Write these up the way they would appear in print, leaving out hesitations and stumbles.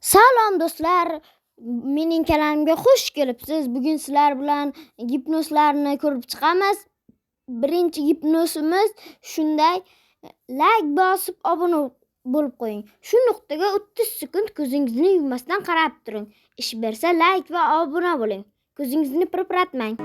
Salom do'stlar, mening kanalimga xush kelibsiz. Bugun sizlar bilan gipnozlarni ko'rib chiqamiz. Birinchi gipnozimiz shunday: like bosib obuna bo'lib qo'ying. Shu nuqtaga 30 sekund ko'zingizni yummasdan qarab turing. Ish bersa like va obuna bo'ling. Ko'zingizni pirpiratmang.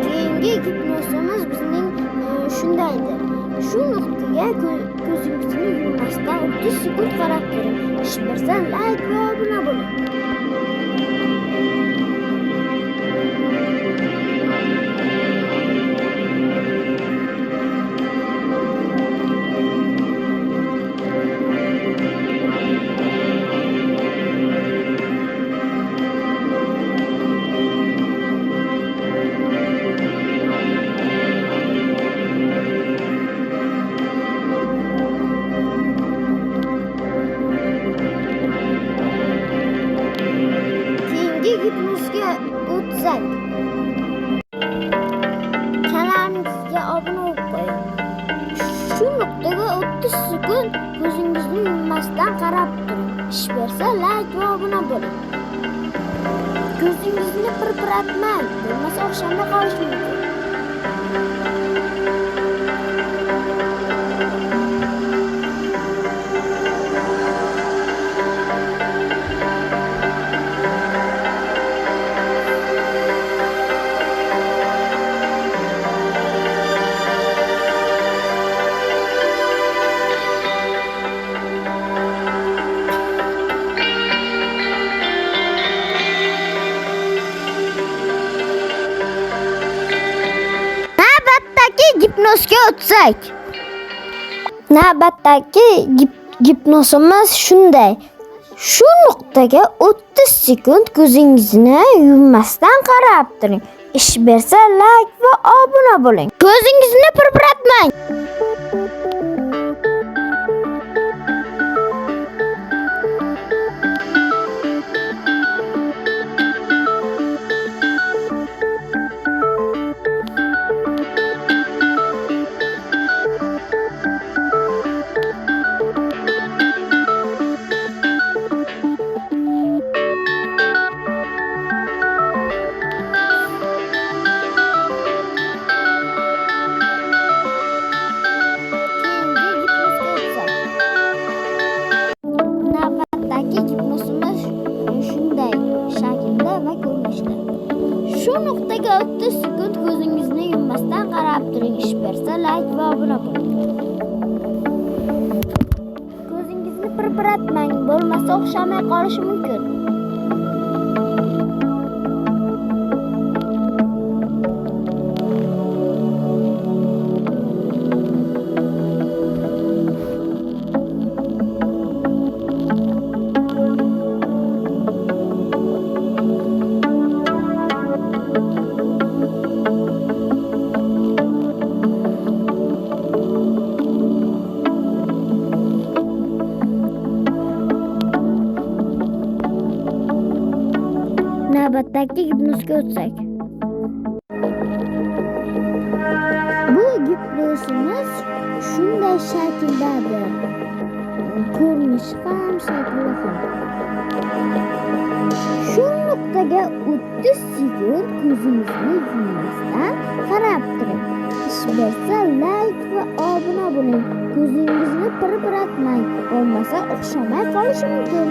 Keyingi gipnozimiz bizning shundaydir. Shu nuqtaga ko'zingizni yummasdan 30 sekund qarab turing. Ish bersa like va obuna bo'ling. Gipnozga o'tsak, kanalimizga obuna bo'lib qo'ying. Shu nuqtaga 30 sekund ko'zingizni yummasdan qarab turing. Ish bersa like va obuna bo'ling. Ko'zingizni pirpiratmang, bo'lmasa o'xshamay qolishi mumkin. Gipnozga o'tsak, navbatdagi gipnozimiz shunday: shu nuqtaga 30 sekund ko'zingizni yummasdan qarab turing. Ish bersa like va obuna bo'ling. Ko'zingizni pirpiratmang. Gipnozimiz shunday shaklda va ko'rinishda. Shu nuqtaga 30 sekund ko'zingizni yummasdan qarab turing. Ish bersa like va obuna bo'ling. Ko'zingizni pirpiratmang, bo'lmasa o'xshamay qolishi mumkin. Navbatdagi gipnozga o'tsak. Bu gipnozimiz shunday shakldadir. Ko'rinishi ham, shakli ham. Shu nuqtaga 30 sekund ko'zingizni yummasdan qarab turing. Ish bersa like va obuna bo'ling. Ko'zingizni pirpiratmang, bo'lmasa o'xshamay qolishi mumkin.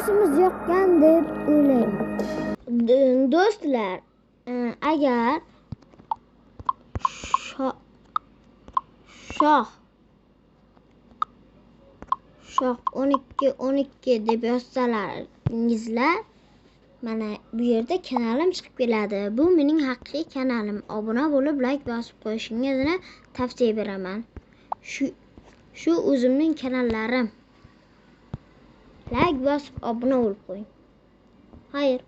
gipnosimiz yoqqan deb o'ylayman. Do'stlar, agar shoh 12 deb yozsalaringizlar, mana bu yerda kanalim chiqib keladi. Bu mening haqiqiy kanalim. Obuna bo'lib, like bosib qo'yishingizni tavsiya beraman. Shu o'zimning kanallarim. Like bosib obuna bo'lib qo'ying. Xayr.